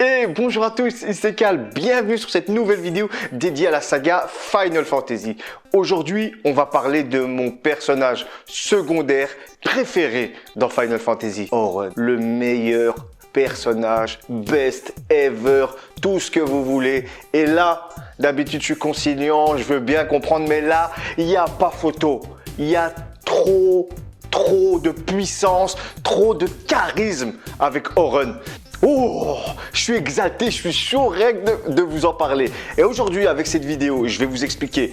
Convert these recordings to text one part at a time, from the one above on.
Et bonjour à tous, c'est Cal, bienvenue sur cette nouvelle vidéo dédiée à la saga Final Fantasy. Aujourd'hui, on va parler de mon personnage secondaire préféré dans Final Fantasy, Auron, le meilleur personnage, best ever, tout ce que vous voulez. Et là, d'habitude, je suis conciliant, je veux bien comprendre, mais là, il n'y a pas photo. Il y a trop de puissance, trop de charisme avec Auron. Oh, je suis exalté, je suis chaud rien que de vous en parler. Et aujourd'hui, avec cette vidéo, je vais vous expliquer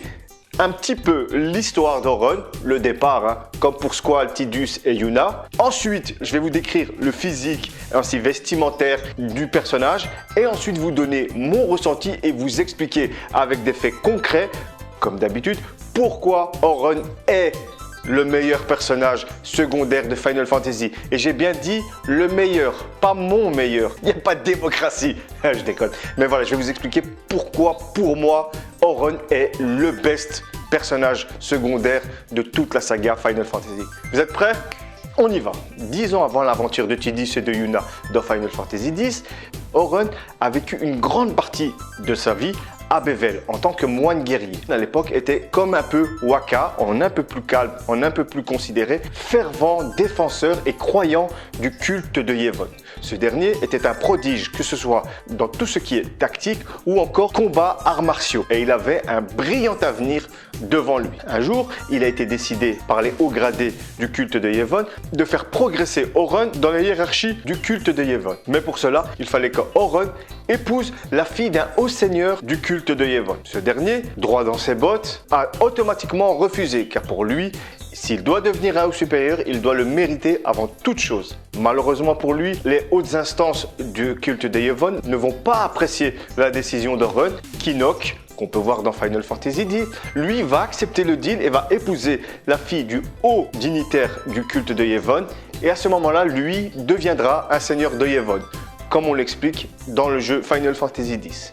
un petit peu l'histoire d'Auron, le départ, comme pour Squall, Tidus et Yuna. Ensuite, je vais vous décrire le physique ainsi vestimentaire du personnage. Et ensuite, vous donner mon ressenti et vous expliquer avec des faits concrets, comme d'habitude, pourquoi Auron est le meilleur personnage secondaire de Final Fantasy. Et j'ai bien dit le meilleur, pas mon meilleur. Il n'y a pas de démocratie. Je déconne. Mais voilà, je vais vous expliquer pourquoi, pour moi, Auron est le best personnage secondaire de toute la saga Final Fantasy. Vous êtes prêts? On y va. 10 ans avant l'aventure de Tidus et de Yuna dans Final Fantasy X, Auron a vécu une grande partie de sa vie à Bevel en tant que moine guerrier. À l'époque, était comme un peu Wakka, en un peu plus calme, en un peu plus considéré, fervent défenseur et croyant du culte de Yevon. Ce dernier était un prodige, que ce soit dans tout ce qui est tactique ou encore combat arts martiaux. Et il avait un brillant avenir devant lui. Un jour, il a été décidé par les hauts gradés du culte de Yevon de faire progresser Auron dans la hiérarchie du culte de Yevon. Mais pour cela, il fallait que Auron épouse la fille d'un haut seigneur du culte de Yevon. Ce dernier, droit dans ses bottes, a automatiquement refusé, car pour lui, s'il doit devenir un haut supérieur, il doit le mériter avant toute chose. Malheureusement pour lui, les hautes instances du culte de Yevon ne vont pas apprécier la décision d'Auron. Kinok, qu'on peut voir dans Final Fantasy X, lui va accepter le deal et va épouser la fille du haut dignitaire du culte de Yevon. Et à ce moment-là, lui deviendra un seigneur de Yevon, comme on l'explique dans le jeu Final Fantasy X.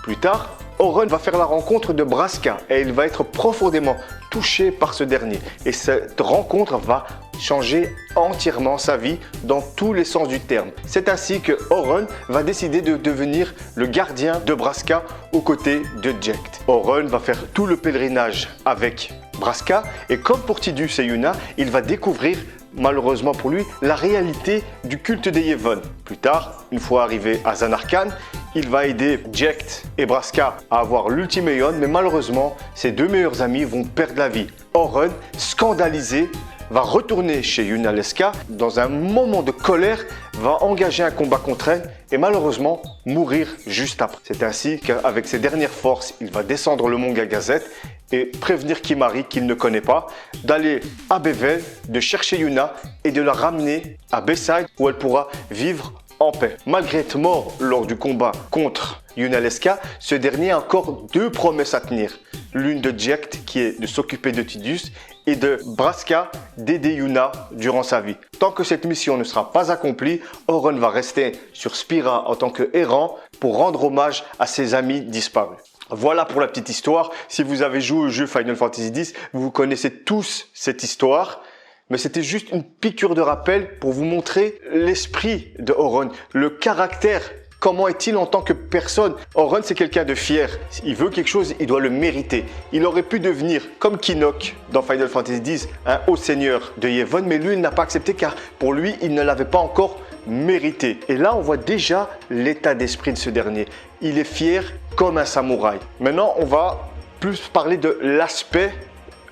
Plus tard, Auron va faire la rencontre de Braska et il va être profondément touché par ce dernier. Et cette rencontre va changer entièrement sa vie dans tous les sens du terme. C'est ainsi que Auron va décider de devenir le gardien de Braska aux côtés de Jecht. Auron va faire tout le pèlerinage avec Braska et comme pour Tidus et Yuna, il va découvrir malheureusement pour lui, la réalité du culte des Yevon. Plus tard, une fois arrivé à Zanarkand, il va aider Jecht et Braska à avoir l'ultime Aeon, mais malheureusement, ses deux meilleurs amis vont perdre la vie. Auron, scandalisé, va retourner chez Yunalesca, dans un moment de colère, va engager un combat contre elle et malheureusement mourir juste après. C'est ainsi qu'avec ses dernières forces, il va descendre le mont Gagazet et prévenir Kimahri qu'il ne connaît pas, d'aller à Bevel, de chercher Yuna et de la ramener à Bayside où elle pourra vivre en paix. Malgré être mort lors du combat contre Yunalesca, ce dernier a encore deux promesses à tenir. L'une de Jecht qui est de s'occuper de Tidus et de Braska d'aider Yuna durant sa vie. Tant que cette mission ne sera pas accomplie, Auron va rester sur Spira en tant que errant pour rendre hommage à ses amis disparus. Voilà pour la petite histoire. Si vous avez joué au jeu Final Fantasy X, vous connaissez tous cette histoire. Mais c'était juste une piqûre de rappel pour vous montrer l'esprit de Auron, le caractère. Comment est-il en tant que personne? Auron, c'est quelqu'un de fier. Il veut quelque chose, il doit le mériter. Il aurait pu devenir, comme Kinok dans Final Fantasy X, un haut seigneur de Yevon, mais lui, il n'a pas accepté car pour lui, il ne l'avait pas encore mérité. Et là, on voit déjà l'état d'esprit de ce dernier. Il est fier comme un samouraï. Maintenant, on va plus parler de l'aspect,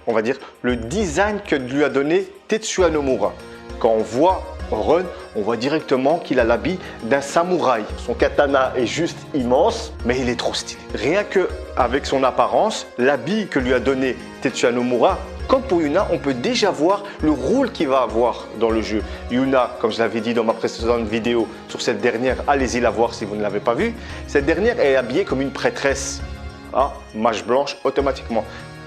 on va dire, le design que lui a donné Tetsuya Nomura. Quand on voit Auron, on voit directement qu'il a l'habit d'un samouraï. Son katana est juste immense, mais il est trop stylé. Rien que avec son apparence, l'habit que lui a donné Tetsuya Nomura, comme pour Yuna, on peut déjà voir le rôle qu'il va avoir dans le jeu. Yuna, comme je l'avais dit dans ma précédente vidéo sur cette dernière, allez-y la voir si vous ne l'avez pas vue. Cette dernière est habillée comme une prêtresse, mage blanche automatiquement.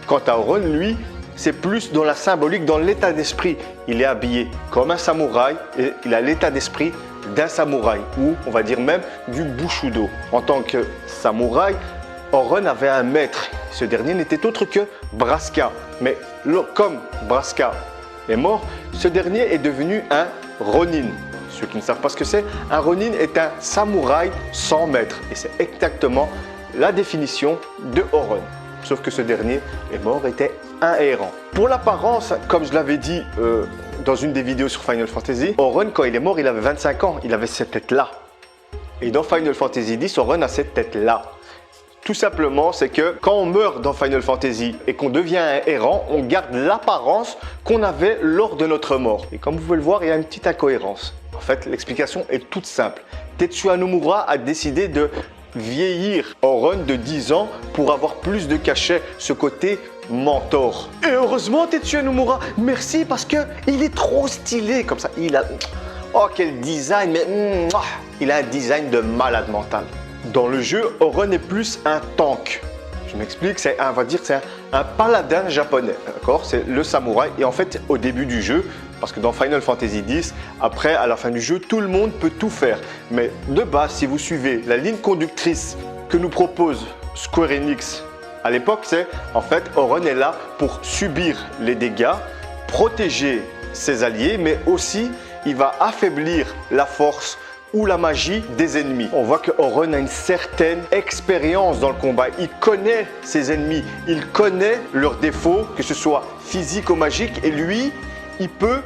Quant à Auron, lui, c'est plus dans la symbolique, dans l'état d'esprit. Il est habillé comme un samouraï et il a l'état d'esprit d'un samouraï ou on va dire même du Bushido. En tant que samouraï, Auron avait un maître. Ce dernier n'était autre que Braska. Mais comme Braska est mort, ce dernier est devenu un Ronin. ceux qui ne savent pas ce que c'est, un Ronin est un samouraï sans maître. Et c'est exactement la définition de Auron. Sauf que ce dernier est mort, était un errant. Pour l'apparence, comme je l'avais dit dans une des vidéos sur Final Fantasy, Auron, quand il est mort, il avait 25 ans. Il avait cette tête-là. Et dans Final Fantasy X, Auron a cette tête-là. Tout simplement, c'est que quand on meurt dans Final Fantasy et qu'on devient un errant, on garde l'apparence qu'on avait lors de notre mort. Et comme vous pouvez le voir, il y a une petite incohérence. En fait, l'explication est toute simple. Tetsuya Nomura a décidé de vieillir Auron de 10 ans pour avoir plus de cachet, ce côté mentor. Et heureusement, Tetsuya Nomura, merci parce que il est trop stylé comme ça. Il a... Oh, quel design, mais il a un design de malade mental. Dans le jeu, Auron est plus un tank. Je m'explique, on va dire que c'est un paladin japonais, d'accord? C'est le samouraï. Et en fait, au début du jeu, parce que dans Final Fantasy X, après, à la fin du jeu, tout le monde peut tout faire. Mais de base, si vous suivez la ligne conductrice que nous propose Square Enix à l'époque, c'est en fait, Auron est là pour subir les dégâts, protéger ses alliés, mais aussi, il va affaiblir la force ou la magie des ennemis. On voit que Auron a une certaine expérience dans le combat. Il connaît ses ennemis, il connaît leurs défauts, que ce soit physique ou magique, et lui, il peut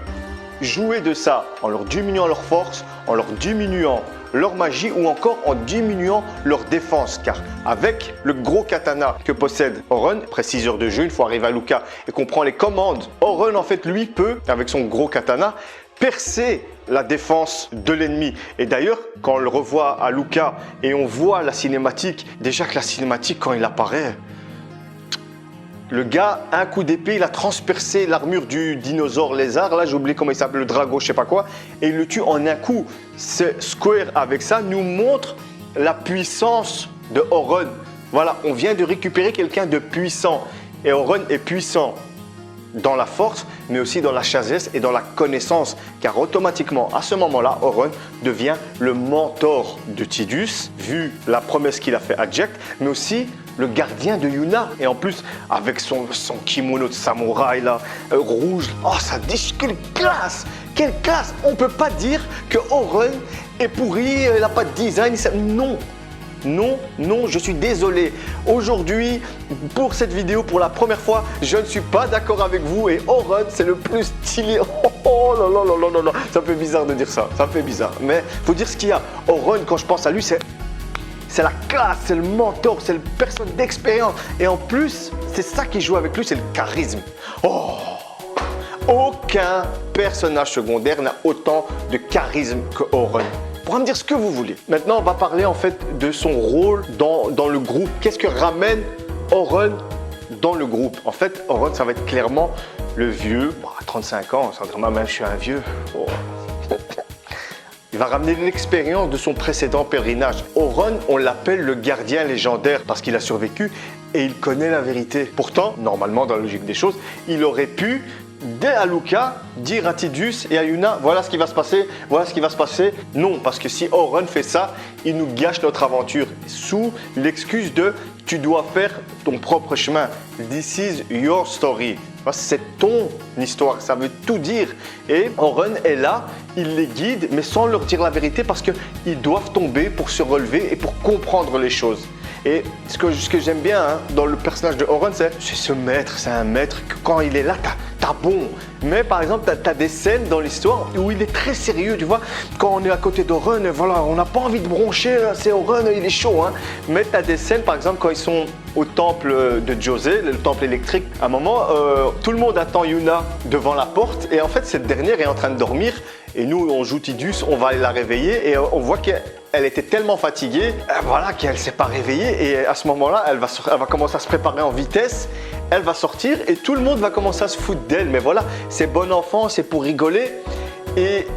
jouer de ça en leur diminuant leur force, en leur diminuant leur magie ou encore en diminuant leur défense. Car avec le gros katana que possède Auron, après 6 heures de jeu, une fois arrivé à Luka et qu'on prend les commandes, Auron en fait lui peut, avec son gros katana, percer la défense de l'ennemi. Et d'ailleurs, quand on le revoit à Luka et on voit la cinématique, déjà que la cinématique, quand il apparaît, le gars, un coup d'épée, il a transpercé l'armure du dinosaure lézard. Là, j'ai oublié comment il s'appelle, le drago, je sais pas quoi. Et il le tue en un coup. Square, avec ça, nous montre la puissance de Auron. Voilà, on vient de récupérer quelqu'un de puissant. Et Auron est puissant dans la force, mais aussi dans la sagesse et dans la connaissance. Car automatiquement, à ce moment-là, Auron devient le mentor de Tidus, vu la promesse qu'il a fait à Jack, mais aussi le gardien de Yuna. Et en plus, avec son kimono de samouraï là, rouge, oh ça déchire, quelle classe! Quelle classe! On ne peut pas dire que Auron est pourri, il n'a pas de design, non! Non, non, je suis désolé. Aujourd'hui, pour cette vidéo, pour la première fois, je ne suis pas d'accord avec vous et Auron, c'est le plus stylé. Oh là là là là là, ça fait bizarre de dire ça, ça fait bizarre. Mais faut dire ce qu'il y a. Auron, quand je pense à lui, c'est la classe, c'est le mentor, c'est le personne d'expérience. Et en plus, c'est ça qui joue avec lui, c'est le charisme. Oh! Aucun personnage secondaire n'a autant de charisme que Auron. Vous pourrez me dire ce que vous voulez. Maintenant, on va parler en fait de son rôle dans le groupe. Qu'est-ce que ramène Auron dans le groupe? En fait, Auron, ça va être clairement le vieux. Bon, à 35 ans, ça va dire, même je suis un vieux. Oh. Il va ramener l'expérience de son précédent pèlerinage. Auron, on l'appelle le gardien légendaire parce qu'il a survécu et il connaît la vérité. Pourtant, normalement, dans la logique des choses, il aurait pu, dès à Luka, dire à Tidus et à Yuna, voilà ce qui va se passer, voilà ce qui va se passer. Non, parce que si Auron fait ça, il nous gâche notre aventure sous l'excuse de tu dois faire ton propre chemin. This is your story. C'est ton histoire, ça veut tout dire. Et Auron est là, il les guide, mais sans leur dire la vérité parce qu'ils doivent tomber pour se relever et pour comprendre les choses. Et ce que j'aime bien dans le personnage de Auron, c'est ce maître, c'est un maître que quand il est là, t'as bon. Mais par exemple, t'as des scènes dans l'histoire où il est très sérieux, tu vois. Quand on est à côté d'Auron, voilà, on n'a pas envie de broncher, c'est Auron, il est chaud. Mais t'as des scènes, par exemple, quand ils sont au temple de Djose, le temple électrique, à un moment, tout le monde attend Yuna devant la porte et en fait, cette dernière est en train de dormir et nous, on joue Tidus, on va aller la réveiller et on voit qu'elle était tellement fatiguée, voilà, qu'elle ne s'est pas réveillée et à ce moment-là, elle va commencer à se préparer en vitesse, elle va sortir et tout le monde va commencer à se foutre d'elle. Mais voilà, c'est bon enfant, c'est pour rigoler. Et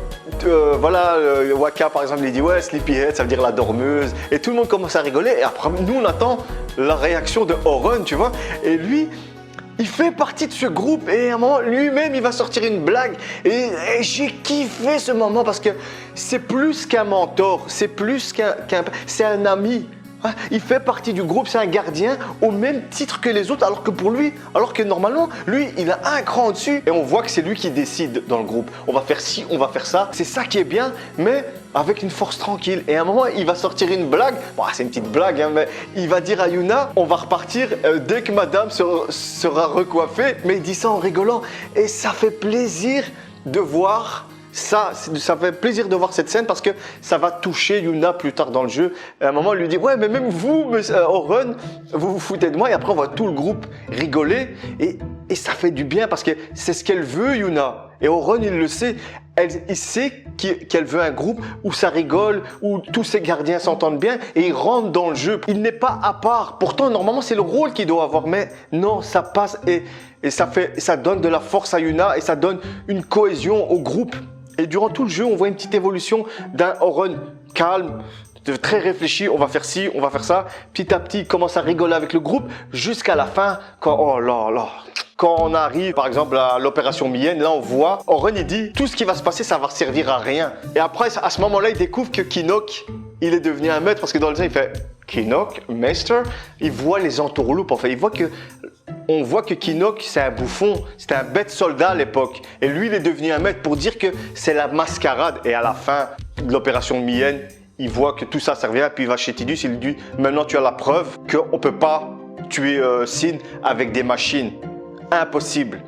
voilà, Waka par exemple, il dit ouais, Sleepyhead, ça veut dire la dormeuse. Et tout le monde commence à rigoler et après, nous on attend la réaction de Auron, tu vois. Et lui, il fait partie de ce groupe et à un moment, lui-même, il va sortir une blague. Et j'ai kiffé ce moment parce que c'est plus qu'un mentor, c'est plus c'est un ami. Ah, il fait partie du groupe, c'est un gardien au même titre que les autres, alors que pour lui, alors que normalement, lui, il a un cran au-dessus. Et on voit que c'est lui qui décide dans le groupe. On va faire ci, on va faire ça. C'est ça qui est bien, mais avec une force tranquille. Et à un moment, il va sortir une blague. Bon, c'est une petite blague, hein, mais il va dire à Yuna, on va repartir dès que madame sera recoiffée. Mais il dit ça en rigolant. Et ça fait plaisir de voir... Ça fait plaisir de voir cette scène parce que ça va toucher Yuna plus tard dans le jeu. À un moment, il lui dit « Ouais, mais même vous, Oren, vous vous foutez de moi. » Et après, on voit tout le groupe rigoler. Et ça fait du bien parce que c'est ce qu'elle veut, Yuna. Et Oren, il le sait. Il sait qu'elle veut un groupe où ça rigole, où tous ses gardiens s'entendent bien et il rentre dans le jeu. Il n'est pas à part. Pourtant, normalement, c'est le rôle qu'il doit avoir. Mais non, ça passe et ça donne de la force à Yuna et ça donne une cohésion au groupe. Et durant tout le jeu, on voit une petite évolution d'un Oren calme, très réfléchi, on va faire ci, on va faire ça. Petit à petit, il commence à rigoler avec le groupe jusqu'à la fin, oh là là. Quand on arrive, par exemple, à l'opération Mienne, là, on voit, Oren, il dit, tout ce qui va se passer, ça va servir à rien. Et après, à ce moment-là, il découvre que Kinok, il est devenu un maître parce que dans le jeu, il fait Kinok, Master. Il voit les entourloupes, en fait. On voit que Kinok, c'est un bouffon, c'était un bête soldat à l'époque. Et lui, il est devenu un maître pour dire que c'est la mascarade. Et à la fin de l'opération Mienne, il voit que tout ça servira. Puis il va chez Tidus, il lui dit, maintenant tu as la preuve qu'on ne peut pas tuer Sin avec des machines. Impossible.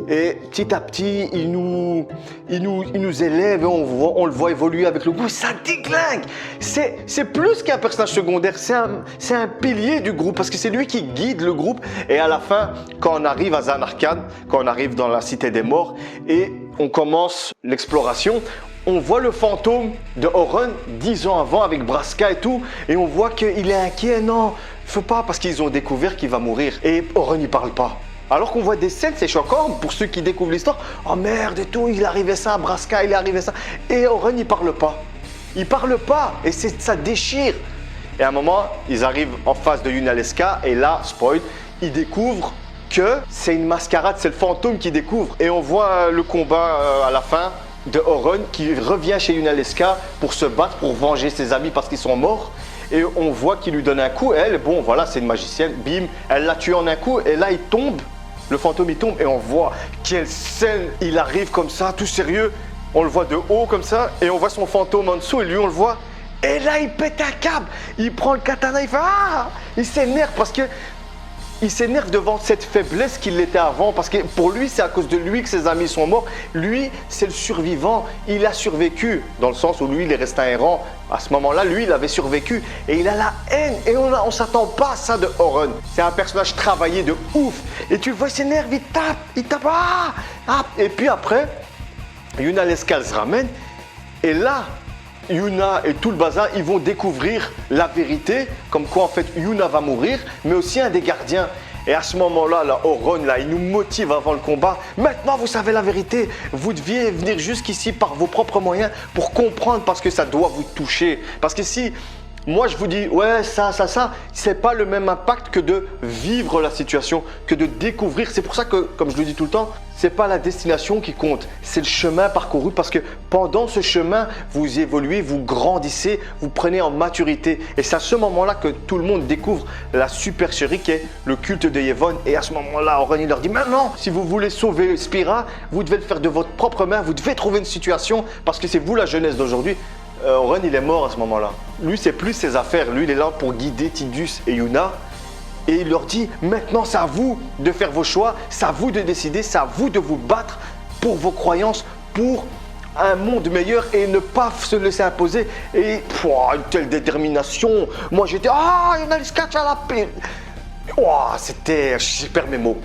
Et petit à petit, il nous élève et on le voit évoluer avec le groupe. Ça déglingue. C'est plus qu'un personnage secondaire. C'est un pilier du groupe parce que c'est lui qui guide le groupe. Et à la fin, quand on arrive à Zanarkand, quand on arrive dans la Cité des Morts et on commence l'exploration, on voit le fantôme de Oren 10 ans avant avec Braska et tout. Et on voit qu'il est inquiet. Non, faut pas parce qu'ils ont découvert qu'il va mourir. Et Oren, il parle pas. Alors qu'on voit des scènes, c'est choquant pour ceux qui découvrent l'histoire. Oh merde et tout, il arrivait ça à Braska, il est arrivé ça. Et Oren, il parle pas. Il parle pas et ça déchire. Et à un moment, ils arrivent en face de Yunalesca et là, spoil, ils découvrent que c'est une mascarade, c'est le fantôme qui découvre. Et on voit le combat à la fin de Oren qui revient chez Yunalesca pour se battre, pour venger ses amis parce qu'ils sont morts. Et on voit qu'il lui donne un coup. Elle, bon, voilà, c'est une magicienne. Bim, elle l'a tué en un coup. Et là, il tombe. Le fantôme, il tombe. Et on voit quelle scène. Il arrive comme ça, tout sérieux. On le voit de haut comme ça. Et on voit son fantôme en dessous. Et lui, on le voit. Et là, il pète un câble. Il prend le katana. Il fait ah. Il s'énerve parce que il s'énerve devant cette faiblesse qu'il était avant parce que pour lui, c'est à cause de lui que ses amis sont morts. Lui, c'est le survivant. Il a survécu dans le sens où lui, il est resté un errant. À ce moment-là, lui, il avait survécu et il a la haine. Et on ne s'attend pas à ça de Oren. C'est un personnage travaillé de ouf. Et tu le vois, il s'énerve, il tape. Ah. Et puis après, Yunalesca se ramène. Et là, Yuna et tout le bazar, ils vont découvrir la vérité, comme quoi en fait Yuna va mourir, mais aussi un des gardiens. Et à ce moment-là, Oren, il nous motive avant le combat. Maintenant, vous savez la vérité. Vous deviez venir jusqu'ici par vos propres moyens pour comprendre parce que ça doit vous toucher. Parce que si moi je vous dis, ouais, ça, c'est pas le même impact que de vivre la situation, que de découvrir. C'est pour ça que, comme je le dis tout le temps, c'est pas la destination qui compte, c'est le chemin parcouru parce que pendant ce chemin, vous évoluez, vous grandissez, vous prenez en maturité. Et c'est à ce moment-là que tout le monde découvre la supercherie qui est le culte de Yevon. Et à ce moment-là, Oren leur dit maintenant, si vous voulez sauver Spira, vous devez le faire de votre propre main, vous devez trouver une situation parce que c'est vous la jeunesse d'aujourd'hui. Oren, il est mort à ce moment-là. Lui, c'est plus ses affaires. Lui, il est là pour guider Tidus et Yuna. Et il leur dit, maintenant c'est à vous de faire vos choix, c'est à vous de décider, c'est à vous de vous battre pour vos croyances, pour un monde meilleur et ne pas se laisser imposer. Et une telle détermination. Moi j'étais, Yunalesca, tu as la paix. C'était, je perds mes mots.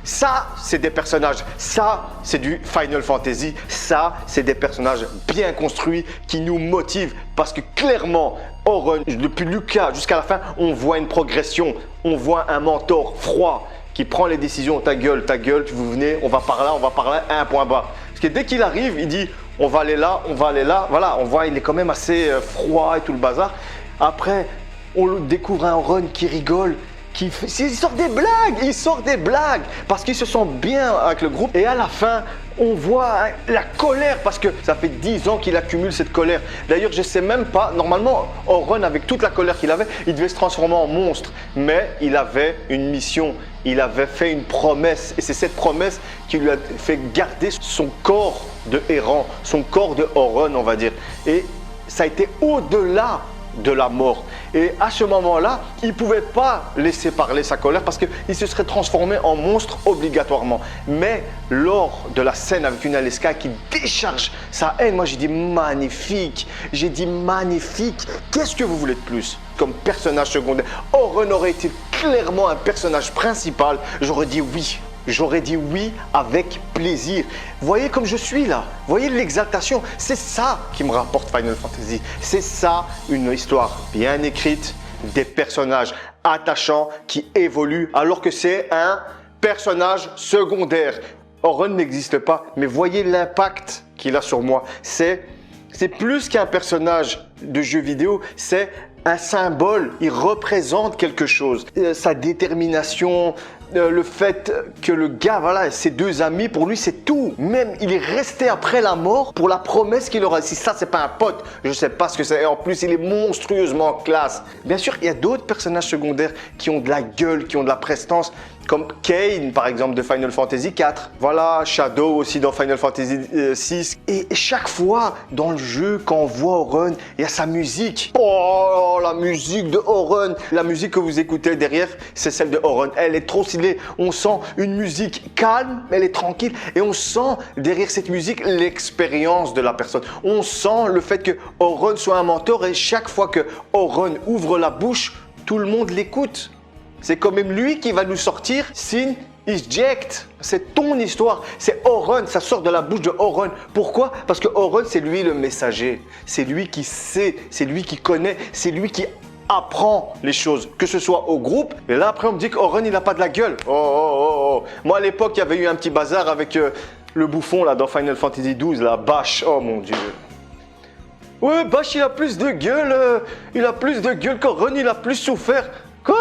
Ça, c'est des personnages, ça, c'est du Final Fantasy, ça, c'est des personnages bien construits qui nous motivent parce que clairement, Oren, depuis Lucas jusqu'à la fin, on voit une progression, on voit un mentor froid qui prend les décisions, ta gueule, vous venez, on va par là, un point bas. Parce que dès qu'il arrive, il dit, on va aller là, voilà, on voit, il est quand même assez froid et tout le bazar. Après, on découvre un Oren qui rigole, il sort des blagues parce qu'il se sent bien avec le groupe. Et à la fin, on voit la colère parce que ça fait 10 ans qu'il accumule cette colère. D'ailleurs, je sais même pas, normalement, Auron, avec toute la colère qu'il avait, il devait se transformer en monstre. Mais il avait une mission, il avait fait une promesse. Et c'est cette promesse qui lui a fait garder son corps de errant, son corps de Auron, on va dire. Et ça a été au-delà de la mort. Et à ce moment-là, il ne pouvait pas laisser parler sa colère parce qu'il se serait transformé en monstre obligatoirement. Mais lors de la scène avec une Aleska qui décharge sa haine, moi j'ai dit magnifique, qu'est-ce que vous voulez de plus comme personnage secondaire? Auron aurait été clairement un personnage principal, j'aurais dit oui. J'aurais dit oui avec plaisir. Voyez comme je suis là. Voyez l'exaltation. C'est ça qui me rapporte Final Fantasy. C'est ça une histoire bien écrite, des personnages attachants qui évoluent alors que c'est un personnage secondaire. Auron n'existe pas, mais voyez l'impact qu'il a sur moi. C'est plus qu'un personnage de jeu vidéo, c'est un symbole, il représente quelque chose. Sa détermination, le fait que le gars, voilà, ses deux amis, pour lui c'est tout. Même il est resté après la mort pour la promesse qu'il aura. Si ça c'est pas un pote, je sais pas ce que c'est. Et en plus il est monstrueusement classe. Bien sûr, il y a d'autres personnages secondaires qui ont de la gueule, qui ont de la prestance, comme Kain par exemple de Final Fantasy 4. Voilà, Shadow aussi dans Final Fantasy 6. Et chaque fois dans le jeu, quand on voit Auron, il y a sa musique. Oh, la musique de Auron. La musique que vous écoutez derrière, c'est celle de Auron. Elle est trop stylée. On sent une musique calme, elle est tranquille. Et on sent derrière cette musique l'expérience de la personne. On sent le fait que Auron soit un mentor et chaque fois que Auron ouvre la bouche, tout le monde l'écoute. C'est quand même lui qui va nous sortir Sin Eject. C'est ton histoire. C'est Auron, ça sort de la bouche de Auron. Pourquoi? Parce que Auron, c'est lui le messager. C'est lui qui sait, c'est lui qui connaît, c'est lui qui apprend les choses, que ce soit au groupe. Et là, après, on me dit qu'Auron, il n'a pas de la gueule. Oh. Moi, à l'époque, il y avait eu un petit bazar avec le bouffon là dans Final Fantasy XII, là, Bash. Oh mon Dieu. Ouais, Bash, il a plus de gueule. Il a plus de gueule qu'Auron, il a plus souffert. Quoi?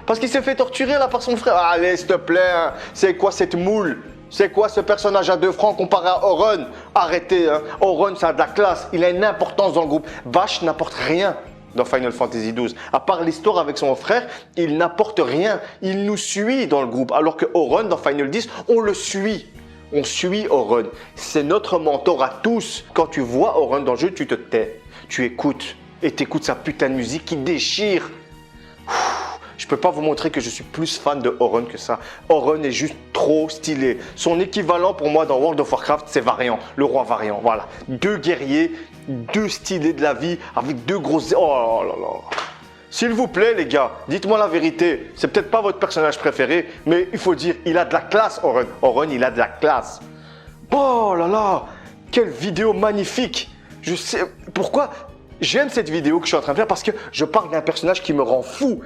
Parce qu'il s'est fait torturer là par son frère. Allez, s'il te plaît, hein. C'est quoi cette moule? C'est quoi ce personnage à 2 francs comparé à Auron? Arrêtez, hein. Auron, ça a de la classe. Il a une importance dans le groupe. Bash n'apporte rien dans Final Fantasy XII. À part l'histoire avec son frère, il n'apporte rien. Il nous suit dans le groupe. Alors que Auron, dans Final X, on le suit. On suit Auron. C'est notre mentor à tous. Quand tu vois Auron dans le jeu, tu te tais. Tu écoutes. Et tu écoutes sa putain de musique qui déchire. Je ne peux pas vous montrer que je suis plus fan de Auron que ça. Auron est juste trop stylé. Son équivalent pour moi dans World of Warcraft, c'est Varian, le roi Varian. Voilà, 2 guerriers, 2 stylés de la vie avec 2 grosses... Oh là là. S'il vous plaît les gars, dites-moi la vérité. C'est peut-être pas votre personnage préféré, mais il faut dire, il a de la classe Auron. Auron, il a de la classe. Oh là là, quelle vidéo magnifique. Je sais pourquoi... J'aime cette vidéo que je suis en train de faire parce que je parle d'un personnage qui me rend fou,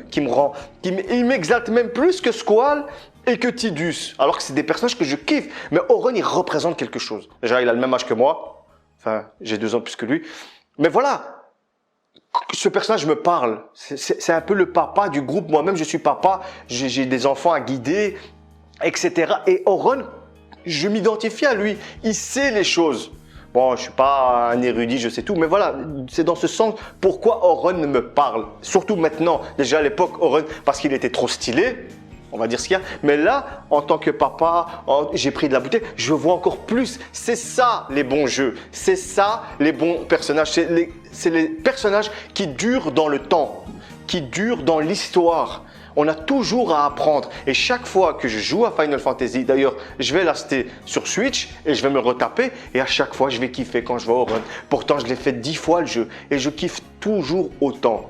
il m'exalte même plus que Squall et que Tidus. Alors que c'est des personnages que je kiffe. Mais Auron, il représente quelque chose. Déjà, il a le même âge que moi. Enfin, j'ai 2 ans plus que lui. Mais voilà, ce personnage me parle. C'est un peu le papa du groupe. Moi-même, je suis papa. J'ai des enfants à guider, etc. Et Auron, je m'identifie à lui. Il sait les choses. Bon, je suis pas un érudit, je sais tout, mais voilà, c'est dans ce sens pourquoi Auron me parle. Surtout maintenant, déjà à l'époque, Auron, parce qu'il était trop stylé, on va dire ce qu'il y a. Mais là, en tant que papa, j'ai pris de la bouteille, je vois encore plus. C'est ça les bons jeux, c'est ça les bons personnages. C'est les personnages qui durent dans le temps, qui durent dans l'histoire. On a toujours à apprendre et chaque fois que je joue à Final Fantasy, d'ailleurs je vais l'acheter sur Switch et je vais me retaper et à chaque fois je vais kiffer quand je vais au run. Pourtant je l'ai fait 10 fois le jeu et je kiffe toujours autant.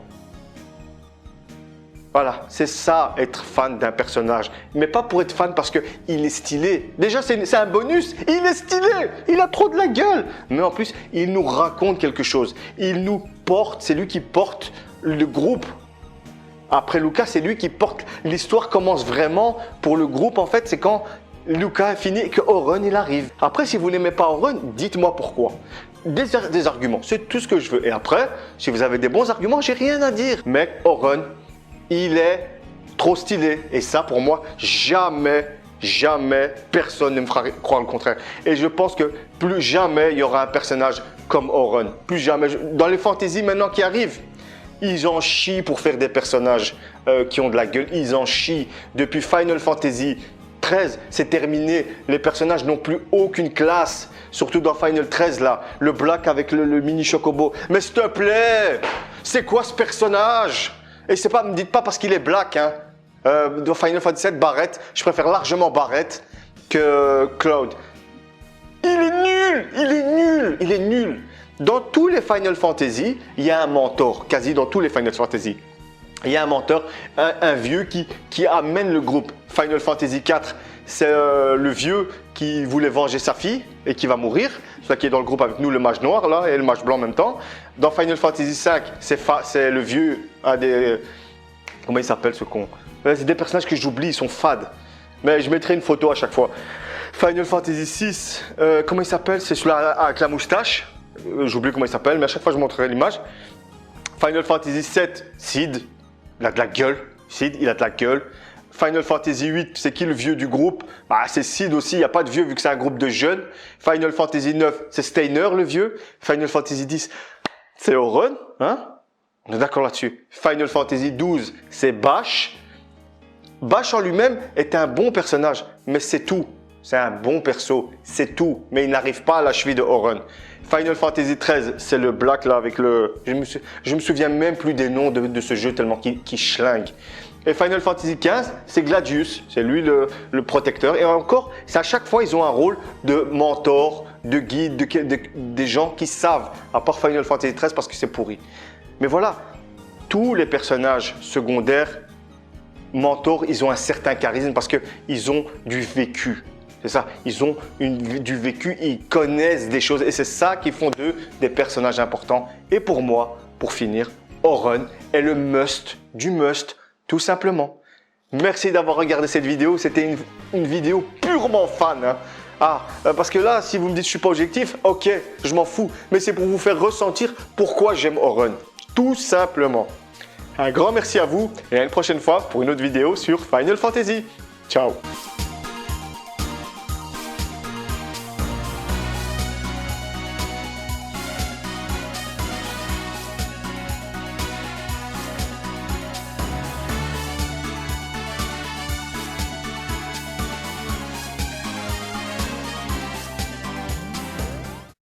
Voilà, c'est ça être fan d'un personnage, mais pas pour être fan parce qu'il est stylé. Déjà c'est un bonus, il est stylé, il a trop de la gueule. Mais en plus il nous raconte quelque chose, il nous porte, c'est lui qui porte le groupe. Après Lucas, c'est lui qui porte. L'histoire commence vraiment pour le groupe. En fait, c'est quand Lucas est fini et que Auron, il arrive. Après, si vous n'aimez pas Auron, dites-moi pourquoi. Des arguments, c'est tout ce que je veux. Et après, si vous avez des bons arguments, j'ai rien à dire. Mais Auron, il est trop stylé. Et ça, pour moi, jamais personne ne me fera croire le contraire. Et je pense que plus jamais il y aura un personnage comme Auron. Plus jamais. Dans les fantaisies maintenant qui arrivent, ils en chient pour faire des personnages qui ont de la gueule. Ils en chient. Depuis Final Fantasy 13, c'est terminé. Les personnages n'ont plus aucune classe. Surtout dans Final 13 là. Le Black avec le mini Chocobo. Mais s'il te plaît, c'est quoi ce personnage? Et c'est pas, me dites pas parce qu'il est Black, hein. Dans Final Fantasy 7, Barrett, je préfère largement Barrett que Cloud. Il est nul. Dans tous les Final Fantasy, il y a un mentor, quasi dans tous les Final Fantasy. Il y a un mentor, un vieux qui amène le groupe. Final Fantasy 4, c'est le vieux qui voulait venger sa fille et qui va mourir. Celui qui est dans le groupe avec nous, le mage noir là, et le mage blanc en même temps. Dans Final Fantasy 5, c'est le vieux, comment il s'appelle ce con? C'est des personnages que j'oublie, ils sont fades. Mais je mettrai une photo à chaque fois. Final Fantasy 6, comment il s'appelle? C'est celui-là avec la moustache. J'oublie comment il s'appelle, mais à chaque fois je montrerai l'image. Final Fantasy 7, Sid. Il a de la gueule. Sid, il a de la gueule. Final Fantasy 8, c'est qui le vieux du groupe? Bah, c'est Sid aussi, il n'y a pas de vieux vu que c'est un groupe de jeunes. Final Fantasy 9, c'est Steiner le vieux. Final Fantasy 10, c'est Auron. Hein? On est d'accord là-dessus. Final Fantasy 12, c'est Bash. Bash en lui-même est un bon personnage, mais c'est tout. C'est un bon perso, c'est tout. Mais il n'arrive pas à la cheville de Auron. Final Fantasy 13, c'est le Black là avec le... Je me souviens même plus des noms de ce jeu tellement qu'il schlingue. Et Final Fantasy 15, c'est Gladius, c'est lui le protecteur. Et encore, c'est à chaque fois, ils ont un rôle de mentor, de guide, des gens qui savent, à part Final Fantasy 13 parce que c'est pourri. Mais voilà, tous les personnages secondaires, mentors, ils ont un certain charisme parce qu'ils ont du vécu. C'est ça, ils ont du vécu, ils connaissent des choses et c'est ça qui font d'eux des personnages importants. Et pour moi, pour finir, Auron est le must du must, tout simplement. Merci d'avoir regardé cette vidéo, c'était une vidéo purement fan. Hein. Parce que là, si vous me dites que je ne suis pas objectif, ok, je m'en fous. Mais c'est pour vous faire ressentir pourquoi j'aime Auron, tout simplement. Un grand merci à vous et à une prochaine fois pour une autre vidéo sur Final Fantasy. Ciao.